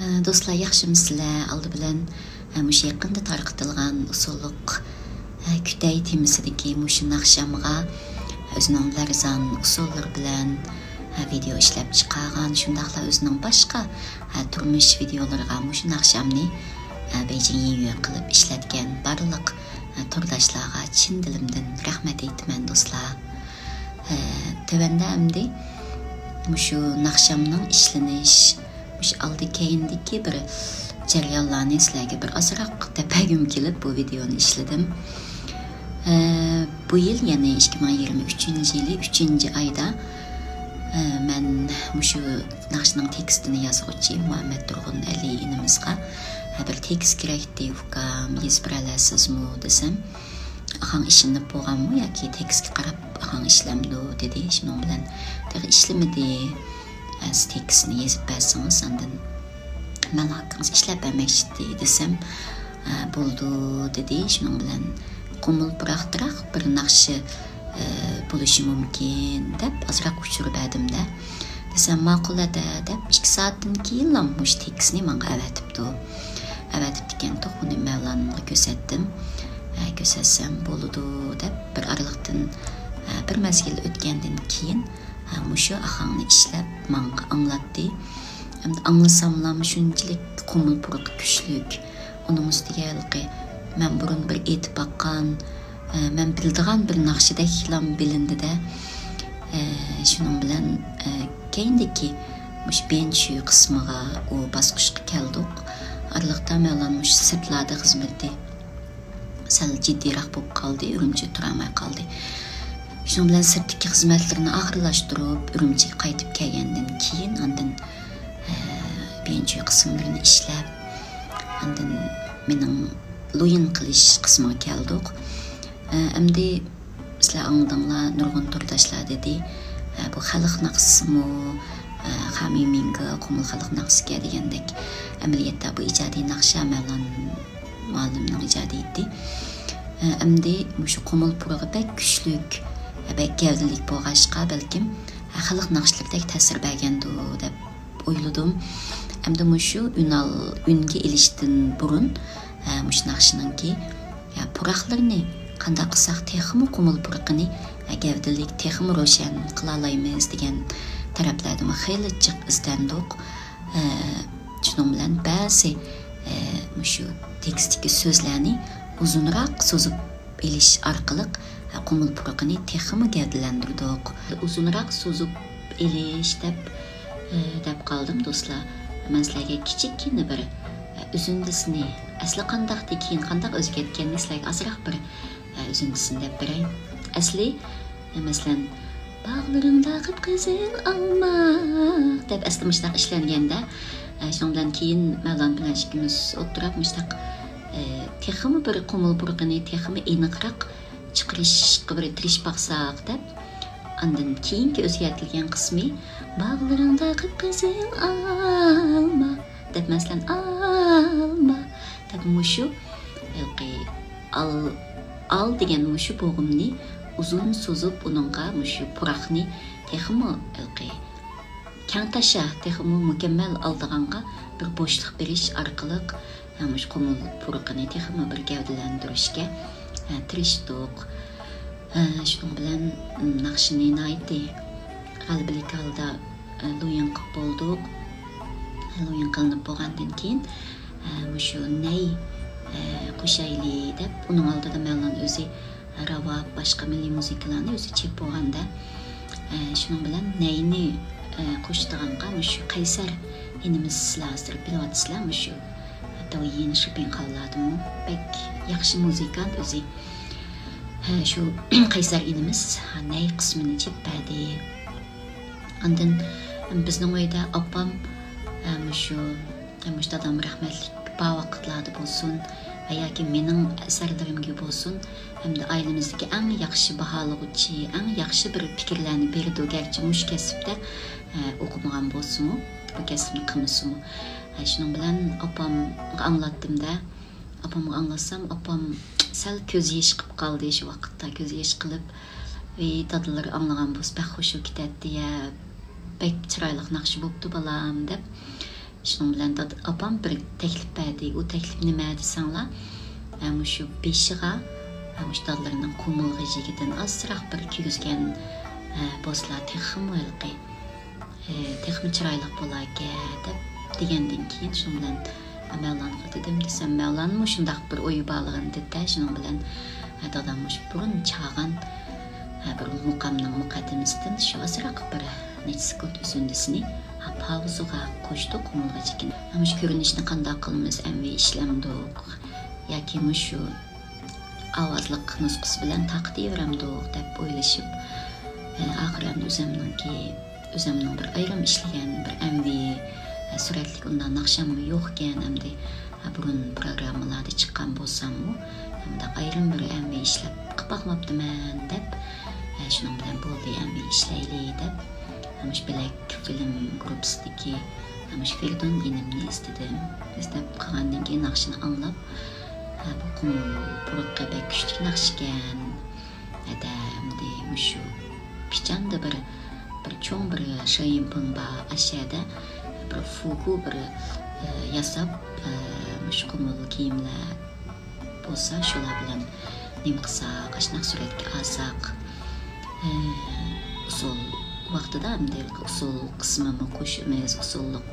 Dostlar, yaxşımısızlar? Aldı bilen muşu yaqında tarqıtılgan usulluq kütəy temisidagi muşu naqşamğa özünün larzan usullar bilen video ishlab chiqargan, shundaqla o'zining boshqa turmush videolarga muşu naqshamni Beijingga qilib ishlatgan barliq turdashlarga chin dilimdan rahmat aytaman do'stlar. Tövəndə əmdi muşu naqshamning ishlanish aldı keyindeki bir jarayonlarni sizlarga bir ozroq tapagim kelib bu videoni ishladim. Bu yil ya'ni 2023-yili 3-oyda men mushu naqshning tekstini yozuvchi Muhammad Turg'un Ali inimizga bir tekst kerakdi, ukam yozib berasizmi desam, "Axan ishinib bo'lganmi yoki tekstga qarab axan ishlamdi" dedi. Shuning bilan ishlamadi. Tekstini yozib bersangiz, ondan men haqqingiz ishlab bermoqchi desam, bo'ldi dedi. Shuning bilan qo'mil biraqtiraq bir naqshi bo'lishi mumkin deb ozroq uchirib berdim-da. Desam, ma'qulada deb 2 soatdan keyin mush tekstni menga avatibdi. Avatibdikan to'g'rini Mavlonga ko'rsatdim. Ko'rsatsam bo'ldi deb bir araliqdan bir mazgil o'tgandan keyin mushu ahangni ishlab menga anglatdi. Endi anglasamlam shunchalik qo'mil puruq kuchlik. Uning ustiga men burun bir etib baqqan, men bildigan bir naqshidek hilam bilindi-da. Shuning bilan keyindagi mush benchi qismiga u bosqichga keldik. Araliqda Mavlon mush sirtlarda xizmati sal jiddiyroq bo'lib qoldi, Urumchi turamay qoldi. Shuning bilan sirtdagi xizmatlarini oxirlashtirib, Urumchiga qaytib kelgandan keyin ondan benchi qismlarini ishlab, ondan mening loyin qilish qismiga keldik. Endi sizlar angladinglar, nurg'un turdashlar dedi. Bu xalq naqsimi, xamiminga qo'mil xalq naqsiga degandek amaliyotda bu ijodiy naqsha Mavlon muallimning ijodiyati. Endi mushu qo'mil purug'i bek kuchlik, bek gavdalik bo'lg'ashqa balkim xalq naqshlardek ta'sir bergandi deb o'yladim. Endi mushu unga ilishdan burun mush naqshiningki puraqlarni qanday qilsak texmi qo'mil purug'ini gavdalik texmi ro'shan qila olamiz degan taraflardan xeyli jiq izlandik. Shuning bilan ba'zi mushu tekstdagi so'zlarni uzunroq so'zib elish orqali qo'mil purug'ini texmi gavdalantirdik. Uzunroq so'zib elish deb qoldim do'stlar. Men sizlarga kichikgina bir uzundisini asli qandaqdi keyin qandaq o'zgartganini sizlarga ozroq bir uzundisini deb beray. Asli masalan bog'laringda qip-qizil olma deb asli mushtaq ishlanganda, shuning bilan keyin Mavlon bilan ikkimiz o'tirib mushtaq texmi bir qo'mil purug'ini texmi aniqroq chiqarishga bir tirish baqsaq deb, ondan keyingi o'zgartirilgan qismi bog'laringda qip-qizil olma deb masalan olma deb mushu al degan mushu bo'g'imni uzun so'zib uningga mushu puraqni texmi kang tasha texmi mukammal oldiganga bir bo'shliq berish orqali mush qo'mil purug'ini texmi bir gavdalantirishga tirishdik. Shuning bilan naqshini aytdi. G'alabalik holda loyin qilib bo'ldik. Loyin qilinib bo'lgandan keyin mushu ney qo'shayli deb uning oldida Mavlon o'zi ravab boshqa milliy musiqalarni o'zi chep bo'lganda, shuning bilan neyni qo'shdiganga mushu Qaysar inimiz sizlar bilyapsizlar, mushu doyin shipin qilladimi, bek yaxshi muzikant o'zi. Shu Qaysar inimiz ney qismini chep berdi. Ondan bizning uyda opam mushu dadam rahmatlik ba vaqtlarda bo'lsin va yoki mening asarlarimga bo'lsin, hamda oilamizdagi eng yaxshi baholag'uvchi, eng yaxshi bir fikrlarni berdi. Garchi mush kasbda o'qimagan bo'lsin-mu, bu kasbni qilmasin-mu. Shuning bilan opamga anglatdim-da. Opamga anglatsam, opam sal ko'z yosh qilib qoldi. Shu vaqtda ko'z yosh qilib, "Dadalar anglagan bo'lsa, bak xo'sh ketadi ya, bek chiroyli naqshi bo'pti balam" deb Şunun bilen apam bir teklif berdi. O teklif nima desanglar? Şu beşiga şu dadlarının kumulğu jigiden azırak bir kiyizgen bozlar texim velqi. Texim çıraylık bolake dep degenden keyin şunun bilen Mevlan'a dedim desem Mevlan'ın şundaq bir oyu bağlığını dedi. Şunun bilen dadammış burun çağan bir muqamның muqaddimisinden şu azırak bir neçe sekund üzündüsini pauzuga koştu kumulğu jigen. Şu görünüşünü qandaq qılmız emvi işlemdik. Yoki şu avazlık nusqası bilen taqdiveramdik dep o'ylashib axirlamda o'zimning bir ayrim ishlagan bir emvi suratlik undan naqshammi yo'q ekan hamda burun programmalarda chiqqan bo'lsammi hamda ayrim bir emvi ishlab qilib boqmabdiman deb shuning bilan bo'ldi emvi ishlayli deb shu Black film gruppasidagi shu Ferdun inimni istab qolgandan keyin naqshini anglab bu quruqqa bek kuchli naqsh ekan hamda shu pichanda bir cho'ng bir shayimping bor ashada bir fugu bir yasab shu qumul kiyimlar bo'lsa shular bilan nim qilsak qashnoq suratga olsak usul vaqtida hamda usul qismini qo'shimiz usulliq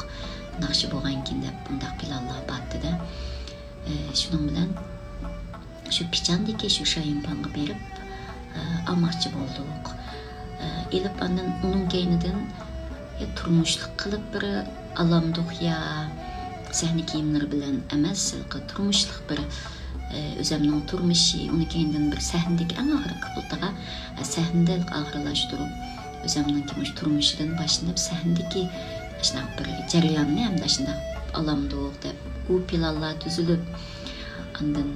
naqshi bo'lgankin deb bundaq planlar bordida shuning bilan shu pichanda shu shayimpingga berib almoqchi bo'ldik. Elib andan onun keynidan turmushlik qilib bir alamdiq ya sahna kiyimlari bilan emas, turmushlik bir o'zimning turmushi, uni keynidan bir sahnadagi eng oxirgi qiltiga sahnada oxirlashtirib o'zimning turmushidan boshlab sahnadagi shunaqa bir jarayonni hamda shunday alamdiq deb u planlar tuzilib andan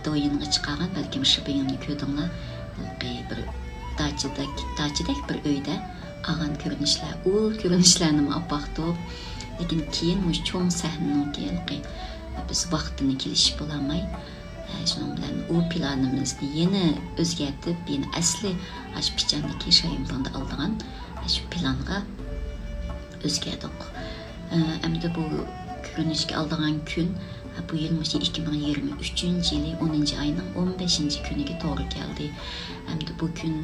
doyinga chiqqan balkim shibingimni ko'rdinglar bir dachidek bir uyda ağan ko'rinishlar u ko'rinishlarni opaqtib lekin keyin mush cho'ng sahnaning biz vaqtini kelishib bo'lmay shuning bilan u planimizni yana o'zgartib yana asli shu pichandagi shayimpingda oldigan shu planga o'zgardik. Endi bu ko'rinishga oldigan kun bu yıl 2023 yılı 10. ayının 15. günüge doğru geldi. Hem de bu gün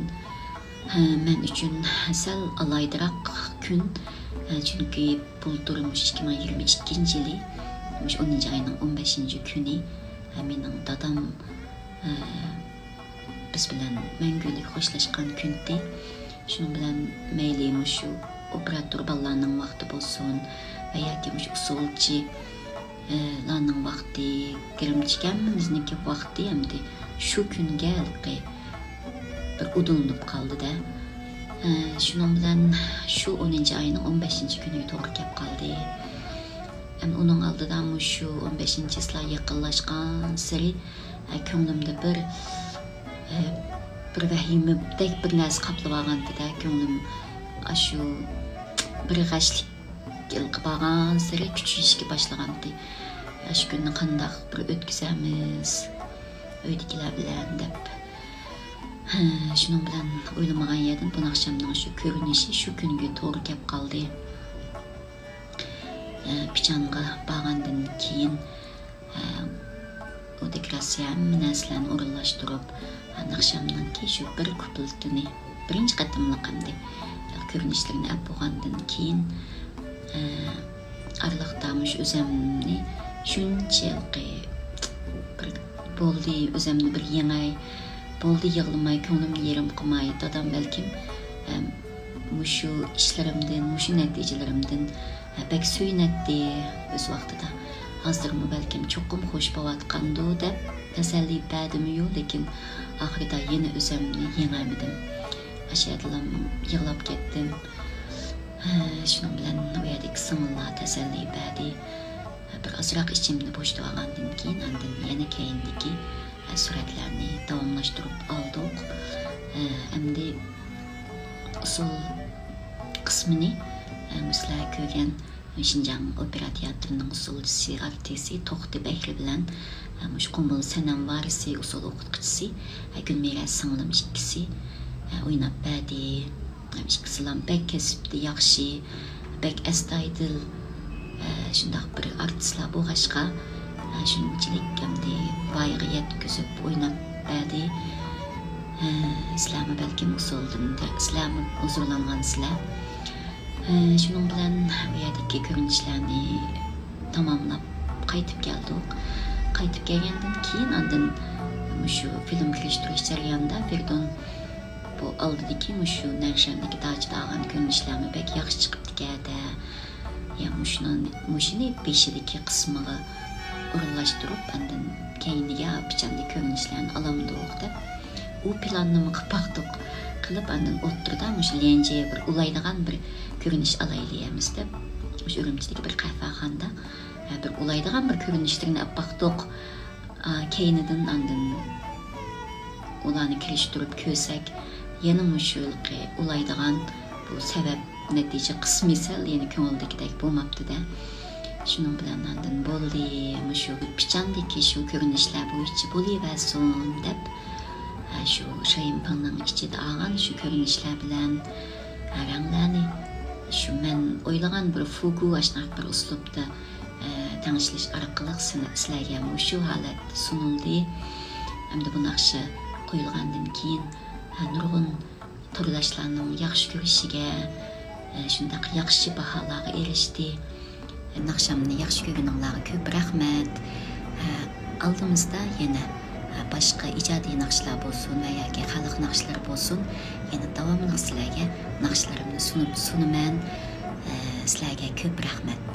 men üçün sal alaydırak gün. Çünkü buldurmuş 2022 yılı 10. ayının 15. günü. Benim dadam biz bilen məngülük hoşlaşkan gündü. Şunun bilen meyliymiş şu operator ballarının vakti bolsun veya ki usulçı lanın vakti, girimçikenimizniki vakti hamda shu kunga bir udulunup kaldı da. Şunun bilan shu 10. ayının 15. günüge to'g'ri kelib qoldi. Onun aldidan shu 15. yillar yaqinlashgan sari ko'nglimda bir vahimadek bir narsa qaplab olgandida ko'nglim shu bir g'ashlik qilib sari kuchayishga boshlagandi. Shu kunni qanday bir o'tkazamiz uydagilar bilan deb shuning bilan o'ylamagan edim. Bu naqshamning shu ko'rinishi shu kunga to'g'ri kelib qoldi. Pichanga borgandan keyin o dekoratsiya narsalarni o'rinlashtirib naqshamninki shu bir kuplitini birinchi qatimliqimda ko'rinishlarni olib bo'lgandan keyin arliqdamış o'zimni shunchalik bir bo'ldi, o'zimni bir yengay bo'ldi, yig'lamay ko'nglimni yerim qilmay dadam balkim shu ishlarimdan shu natijalarimdan bek suyunatdi o'z vaqtida. Hozirmi balkim cho'qim xush bo'layotgandi deb tasalli berdim yo'q, lekin oxirida yana o'zimni yengolmadim. Ashadlam yig'lab ketdim. Shuning bilan u yerdagi singillar tasalli berdi. Bir ozroq ichimni bo'shatib olgandan keyin yana keyindagi suratlarni davomlashtirib oldik. Endi usul qismini sizlar ko'rgan Şinjan Opera Teatrining usulchisi, artisti To'xti Bahri bilan Qumul sanam varisi usul o'qituvchisi Gulmira singlim ikkisi o'ynab berdi. Ikkisilam bek kasbda yaxshi bek astoydil shundaq bir artistlar bo'lg'ashqa shunchalik hamda voyaga yetkazib o'ynab berdi. Sizlarmi balkim usuldimda sizlarmi huzurlangansizlar. Shuning bilan bu yerdagi ko'rinishlarni tamomlab qaytib keldik. Qaytib kelgandan keyin ondan shu film kirishtirish jarayonida Firdon bu oldidagi shu Narshandagi dajida olgan ko'rinishlarni bek yaxshi chiqibdi-da. Yani shuni beshidagi qismiga o'rinlashtirib, ondan keyiniga pichanda ko'rinishlarni olamdiq deb u planni qilib qilib ondan o'ttirda shu lenje bir ulaydigan bir ko'rinish olaylaymiz deb shu Urumchidagi bir qahvaxonada bir ulaydigan bir ko'rinishlarni olib baqdiq. Keyinidan ondan ularni kirishtirib ko'rsak, yana shu ulaydigan bu sabab natija qismi sal yana ko'ngildagidek bo'lmabdi-da. Shuning bilan ondan bo'ldi, shu pichandagi shu ko'rinishlar bo'yicha bo'laversin deb shu Shoyinpangning ichida olgan shu ko'rinishlar bilan ranglarni shu men o'ylagan bir fugu ashnaq bir uslubda tanishlish orqali sizlarga shu holat sunildi. Hamda bu naqshi qo'yilgandan keyin nurg'un turdoshlarning yaxshi ko'rishiga, shundaq yaxshi baholarga erishdi. Naqshamni yaxshi ko'rganinglarga ko'p rahmat. Oldimizda yana boshqa ijodiy naqshlar bo'lsin va yoki xalq naqshlari bo'lsin, yana davomli sizlarga naqshlarimni sunaman. Sizlarga ko'p rahmat.